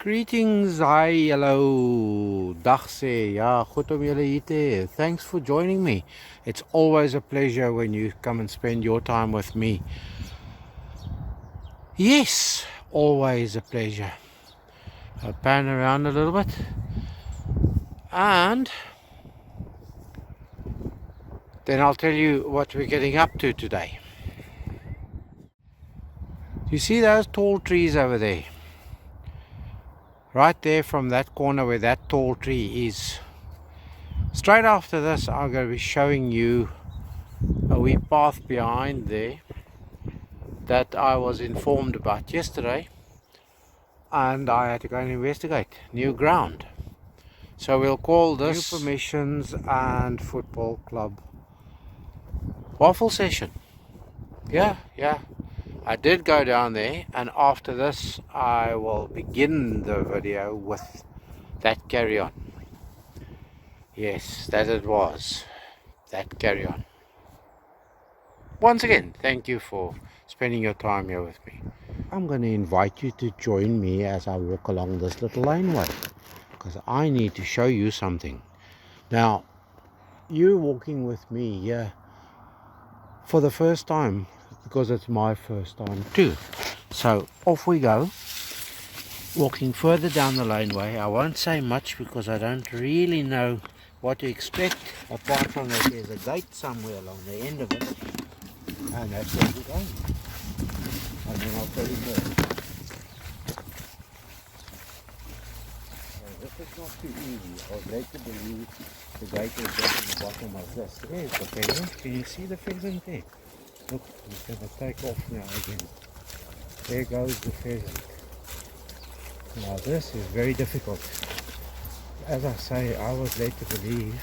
Greetings, hi, hello, dag sê, ja, goed om jullie hier te hê. Thanks for joining me. It's always a pleasure when you come and spend your time with me. Yes, always a pleasure. I'll pan around a little bit. And then I'll tell you what we're getting up to today. You see those tall trees over there? Right there from that corner where that tall tree is. Straight after this, I'm going to be showing you a wee path behind there that I was informed about yesterday, and I had to go and investigate new ground. So we'll call this New Permissions and Football Club Waffle Session. Yeah. I did go down there, and after this I will begin the video with that carry on. Yes, that it was. That carry on. Once again, thank you for spending your time here with me. I'm going to invite you to join me as I walk along this little laneway, because I need to show you something. Now, you're walking with me here for the first time, because it's my first time too. So off we go, walking further down the laneway. I won't say much because I don't really know what to expect, apart from that there's a gate somewhere along the end of it, and that's where we're going. And then I'll tell you more. This is not too easy. I was led to believe the gate is just in the bottom of this. There's the pheasant. Can you see the pheasant there? Look, he's going to take off now again. There goes the pheasant. Now this is very difficult. As I say, I was led to believe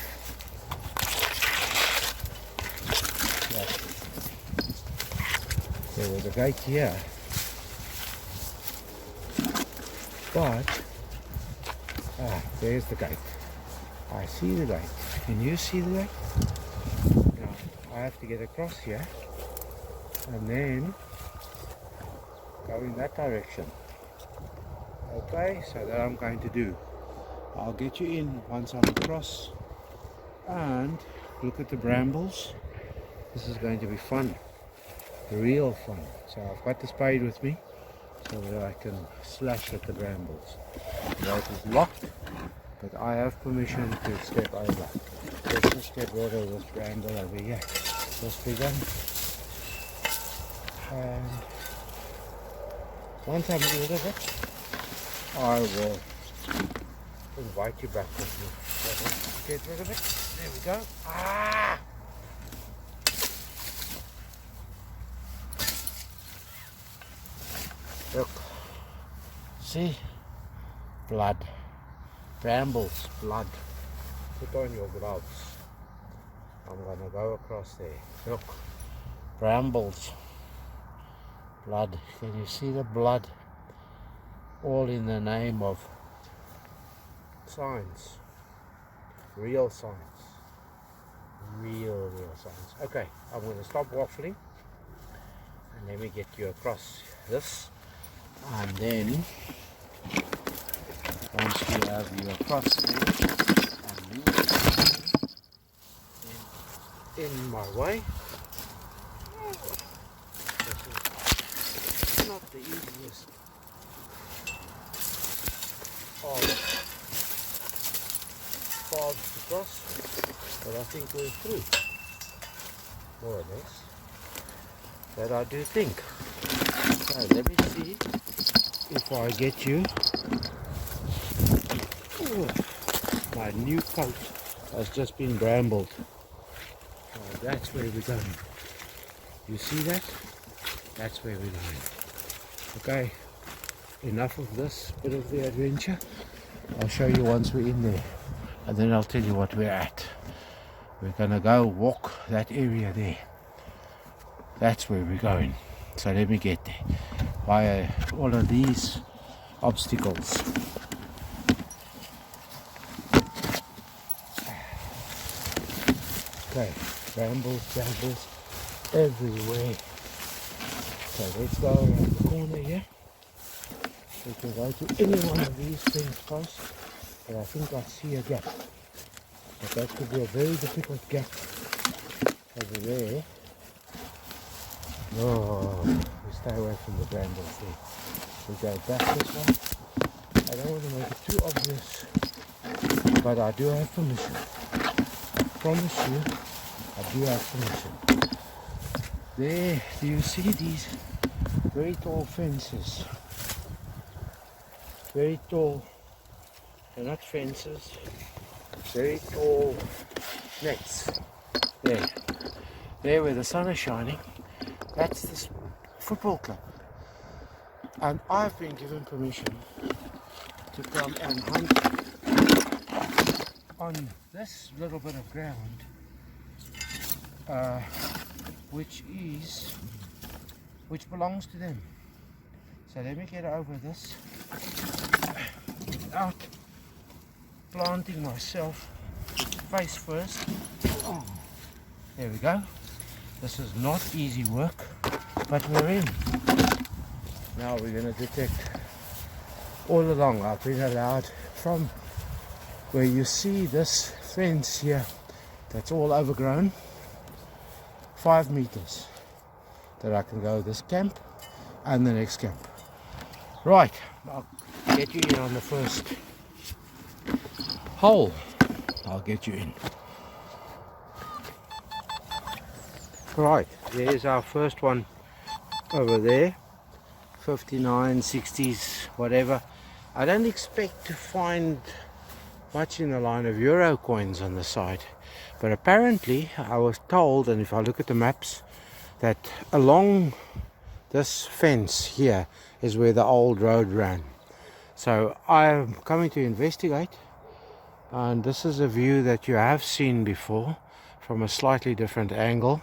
that there was a gate here. But there's the gate. I see the gate. Can you see the gate? Now I have to get across here and then go in that direction. Okay, so that I'm going to do. I'll get you in once I'm across, and look at the brambles. This is going to be fun, real fun. So I've got the spade with me so that I can slash at the brambles. The gate is locked, but I have permission to step over. Let's just get rid of this bramble over here. This big one. And once I'm rid of it, I will invite you back with me. So let's get rid of it. There we go. Ah! Look. See? Blood. Brambles, blood. Put on your gloves. I'm gonna go across there. Look. Brambles. Blood. Can you see the blood? All in the name of science. Real science. Real science. Okay, I'm going to stop waffling and let me get you across this, and then once we have you across there and me in my way, this is not the easiest paths to cross, but I think we're through, more or less. That I do think. So let me see if I get you. Ooh, my new coat has just been brambled. Oh, that's where we're going. You see that? That's where we're going. Okay, enough of this bit of the adventure. I'll show you once we're in there, and then I'll tell you what we're at. We're gonna go walk that area there. That's where we're going. So let me get there via all of these obstacles. Okay, brambles everywhere. So let's go around the corner here. We can go to any one of these fence posts, but I think I see a gap. But that could be a very difficult gap over there. No, we stay away from the brambles there. We go back this way. I don't want to make it too obvious, but I do have permission. I promise you, I do have permission. There, do you see these very tall fences? Very tall, they're not fences, very tall nets. There where the sun is shining, that's this football club. And I've been given permission to come and hunt on this little bit of ground, which belongs to them. So let me get over this without planting myself face first. Oh, there we go. This is not easy work, but we're in. Now we're going to detect all along. I've been allowed from where you see this fence here that's all overgrown, 5 meters that I can go this camp and the next camp. Right, I'll get you in on the first hole. I'll get you in. Right, there's our first one over there. 59, 60s, whatever. I don't expect to find much in the line of euro coins on the side, but apparently I was told, and if I look at the maps, that along this fence here is where the old road ran. So I'm coming to investigate, and this is a view that you have seen before from a slightly different angle,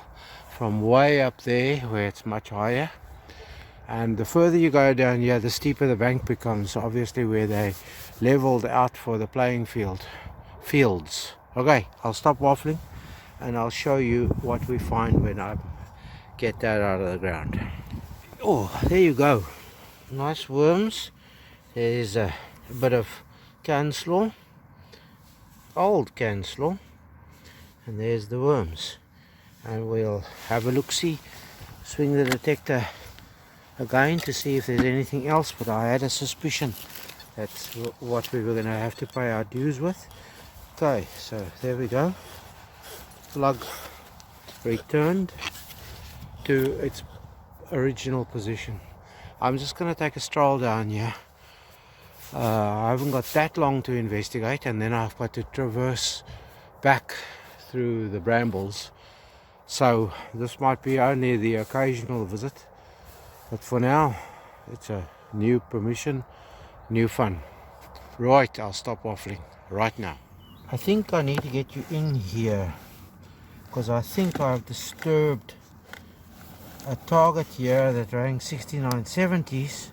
from way up there where it's much higher. And the further you go down here, the steeper the bank becomes, obviously where they leveled out for the playing fields. Okay, I'll stop waffling and I'll show you what we find when I get that out of the ground. Oh, there you go. Nice worms. There's a bit of canslaw, old canslaw, and there's the worms. And we'll have a look-see, swing the detector again to see if there's anything else, but I had a suspicion that's what we were going to have to pay our dues with. Okay, so there we go. Plug returned to its original position. I'm just going to take a stroll down here. I haven't got that long to investigate, and then I've got to traverse back through the brambles. So this might be only the occasional visit, but for now it's a new permission, new fun. Right, I'll stop waffling right now. I think I need to get you in here because I think I've disturbed a target here that rang 6970s,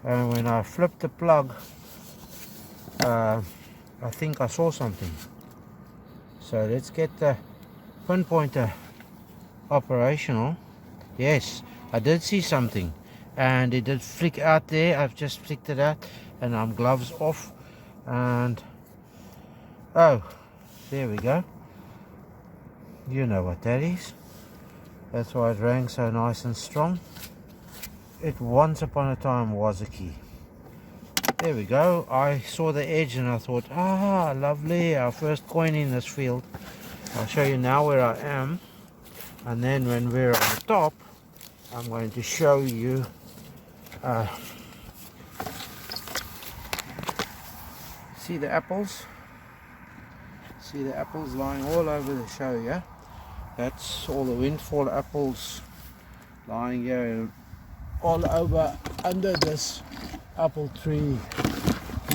and when I flipped the plug I think I saw something. So let's get the pinpointer operational. Yes, I did see something and it did flick out there. I've just flicked it out and I'm gloves off, and oh, there we go. You know what that is. That's why it rang so nice and strong. It once upon a time was a key. There we go. I saw the edge and I thought, ah, lovely, our first coin in this field. I'll show you now where I am, and then when we're on the top I'm going to show you see the apples? See the apples lying all over the show here? That's all the windfall apples lying here and all over under this apple tree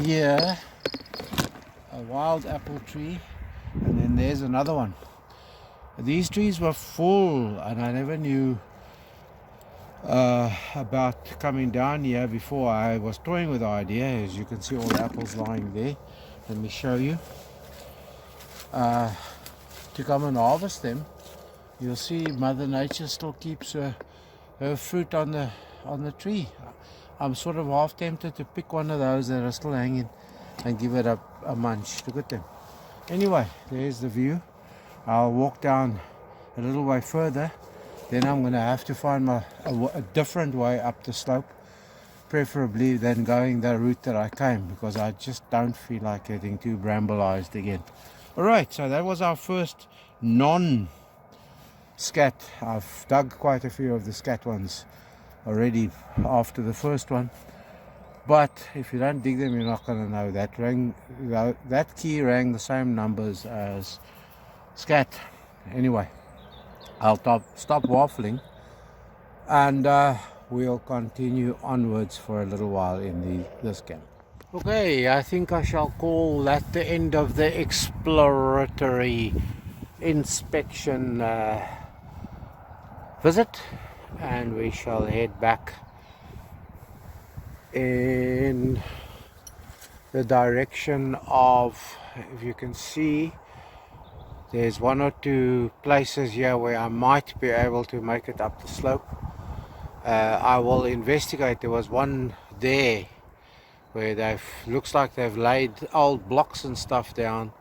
here, a wild apple tree, and then there's another one. These trees were full and I never knew about coming down here before. I was toying with the idea. As you can see, all the apples lying there. Let me show you. To come and harvest them. You'll see Mother Nature still keeps her fruit on the tree. I'm sort of half tempted to pick one of those that are still hanging and give it a munch. Look at them. Anyway, there's the view. I'll walk down a little way further. Then I'm going to have to find a different way up the slope, preferably than going the route that I came, because I just don't feel like getting too brambleized again. Alright, so that was our first non-scat. I've dug quite a few of the scat ones already after the first one, but if you don't dig them, you're not going to know. That key rang the same numbers as scat. Anyway, I'll stop waffling, and we'll continue onwards for a little while in this camp. Okay, I think I shall call that the end of the exploratory inspection visit, and we shall head back in the direction of, if you can see, there's one or two places here where I might be able to make it up the slope. I will investigate. There was one there where looks like they've laid old blocks and stuff down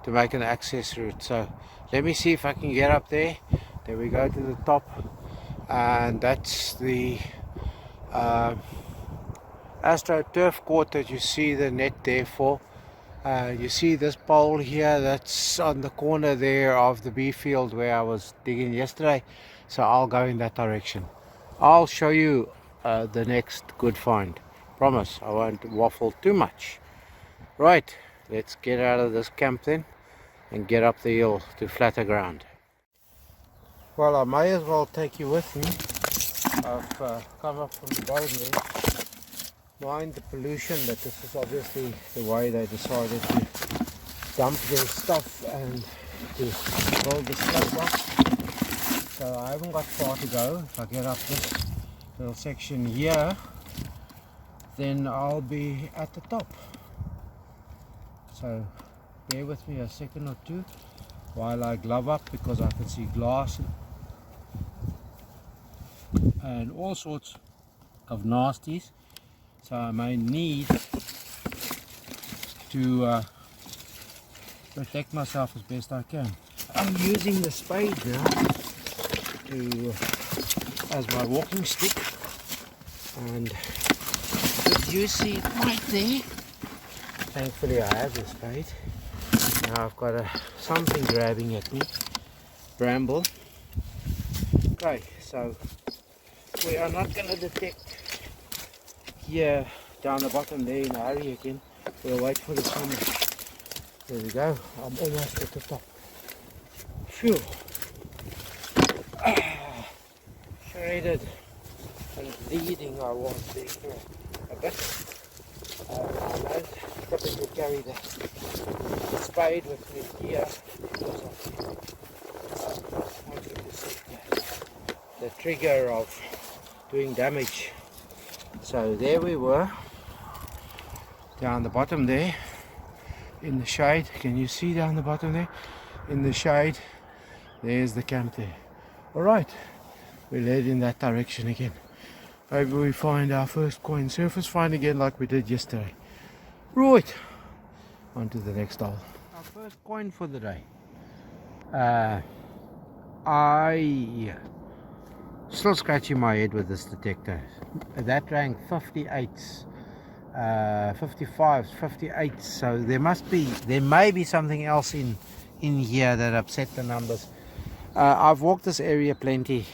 to make an access route. So let me see if I can get up there. Then we go to the top, and that's the AstroTurf court that you see the net there for. You see this pole here, that's on the corner there of the bee field where I was digging yesterday. So I'll go in that direction. I'll show you the next good find. Promise I won't waffle too much. Right, let's get out of this camp then and get up the hill to flatter ground. Well, I may as well take you with me. I've come up from the bottom there. Mind the pollution, but this is obviously the way they decided to dump their stuff and to build the slope up. So I haven't got far to go. If I get up this little section here, then I'll be at the top. So bear with me a second or two while I glove up, because I can see glass and all sorts of nasties. So I may need to protect myself as best I can. I'm using the spade now as my walking stick, and you see it right there. Thankfully I have the spade. Now I've got something grabbing at me. Bramble. Okay, so we are not going to detect here down the bottom there in a hurry again. We'll wait for the sun. There we go. I'm almost at the top. Phew. Shredded and bleeding I was there for a bit. I typically carry the spade with me here because I wanted to set the trigger of doing damage. So there we were, down the bottom there, in the shade. Can you see down the bottom there? In the shade, there's the camp there. Alright, we'll head in that direction again. Maybe we find our first coin. Surface find again like we did yesterday. Right, on to the next hole. Our first coin for the day. I still scratching my head with this detector. That rang 58s, 55s, 58s. So there may be something else in here that upset the numbers. I've walked this area plenty,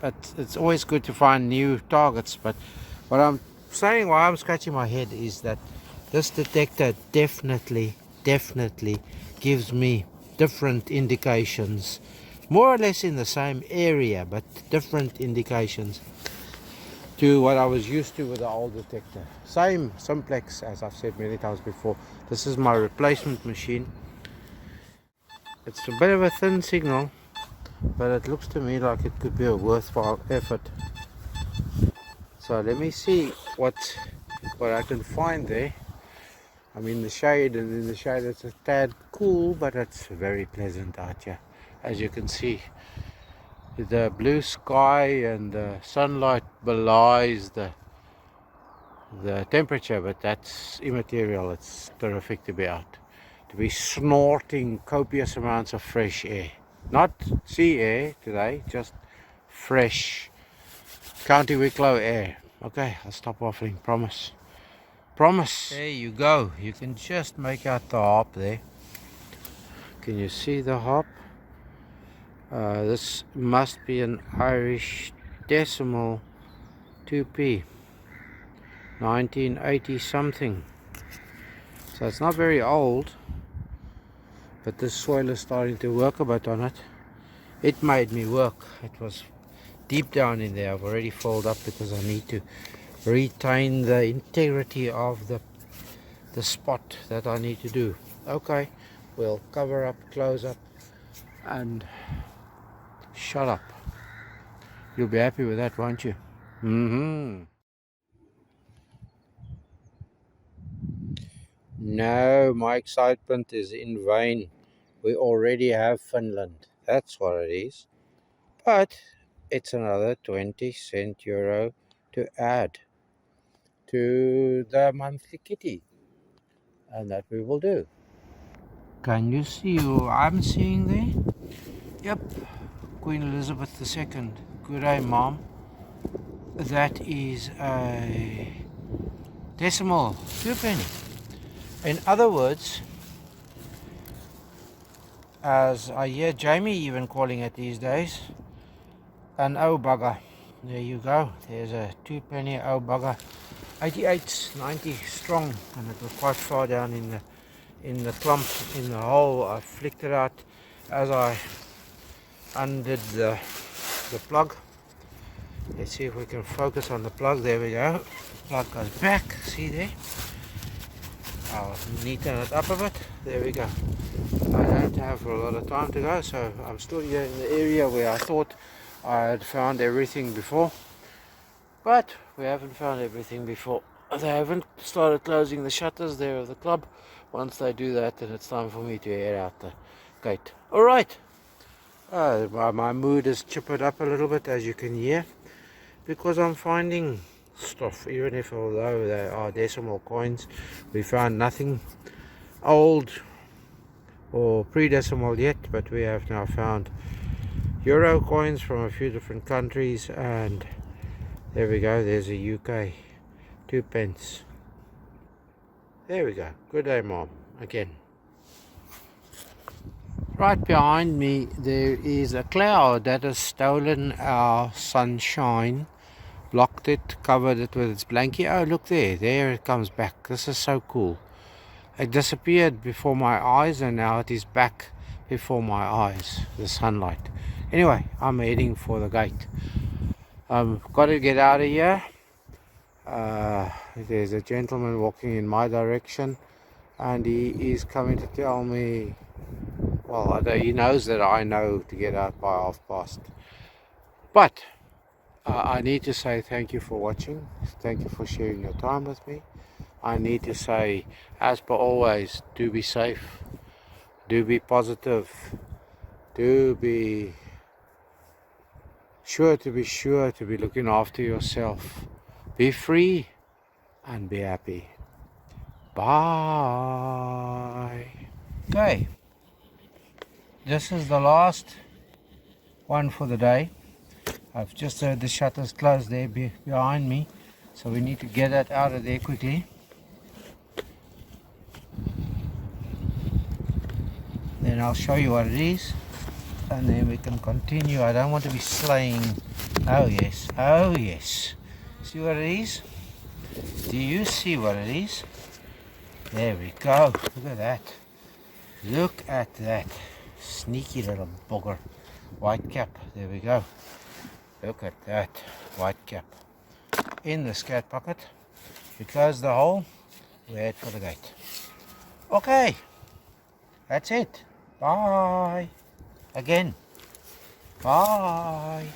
but it's always good to find new targets. But what I'm saying, why I'm scratching my head, is that this detector definitely gives me different indications, more or less in the same area, but different indications to what I was used to with the old detector. Same simplex, as I've said many times before. This is my replacement machine. It's a bit of a thin signal, but it looks to me like it could be a worthwhile effort. So let me see what I can find there. I'm in the shade, and in the shade it's a tad cool, but it's very pleasant out here. As you can see, the blue sky and the sunlight belies the the temperature, but that's immaterial. It's terrific to be out, to be snorting copious amounts of fresh air. Not sea air today, just fresh County Wicklow air. Okay, I'll stop waffling, promise. Promise. There you go. You can just make out the hop there. Can you see the hop? This must be an Irish decimal 2p. 1980 something. So it's not very old, but the soil is starting to work a bit on it. It made me work. It was deep down in there. I've already folded up because I need to retain the integrity of the spot that I need to do. Okay, we'll cover up, close up, and shut up. You'll be happy with that, won't you? No, my excitement is in vain. We already have Finland. That's what it is. But it's another 20-cent euro to add to the monthly kitty. And that we will do. Can you see who I'm seeing there? Yep, Queen Elizabeth II. Good day, Mom. That is a decimal 2p. In other words, as I hear Jamie even calling it these days, an old bugger. There you go. There's a 2p old bugger. 88, 90 strong, and it was quite far down in the clump, in the hole. I flicked it out as I undid the plug. Let's see if we can focus on the plug. There we go. Plug goes back. See there? I'll neaten it up a bit. There we go. I don't have a lot of time to go, so I'm still here in the area where I thought I had found everything before. But we haven't found everything before. They haven't started closing the shutters there of the club. Once they do that, then it's time for me to head out the gate. Alright. My mood is chippered up a little bit, as you can hear, because I'm finding stuff, even if although they are decimal coins, we found nothing old or pre-decimal yet, but we have now found euro coins from a few different countries, and there we go. There's a UK 2p. There we go. Good day, Mom. Again. Right behind me there is a cloud that has stolen our sunshine, blocked it, covered it with its blanket. Oh, look there. There it comes back. This is so cool. It disappeared before my eyes, and now it is back before my eyes, the sunlight. Anyway, I'm heading for the gate. I've got to get out of here. There's a gentleman walking in my direction, and he is coming to tell me, well, he knows that I know to get out by past. But I need to say thank you for watching. Thank you for sharing your time with me. I need to say, as per always, do be safe, do be positive, do be sure to be looking after yourself. Be free and be happy. Bye. Okay, this is the last one for the day. I've just heard the shutters close there behind me, so we need to get that out of there quickly. Then I'll show you what it is, and then we can continue. I don't want to be slaying. Oh yes, oh yes. See what it is? Do you see what it is? There we go. Look at that. Look at that. Sneaky little bugger. White cap. There we go. Look at that. White cap. In the scat pocket. We close the hole. We head for the gate. Okay. That's it. Bye. Again. Bye.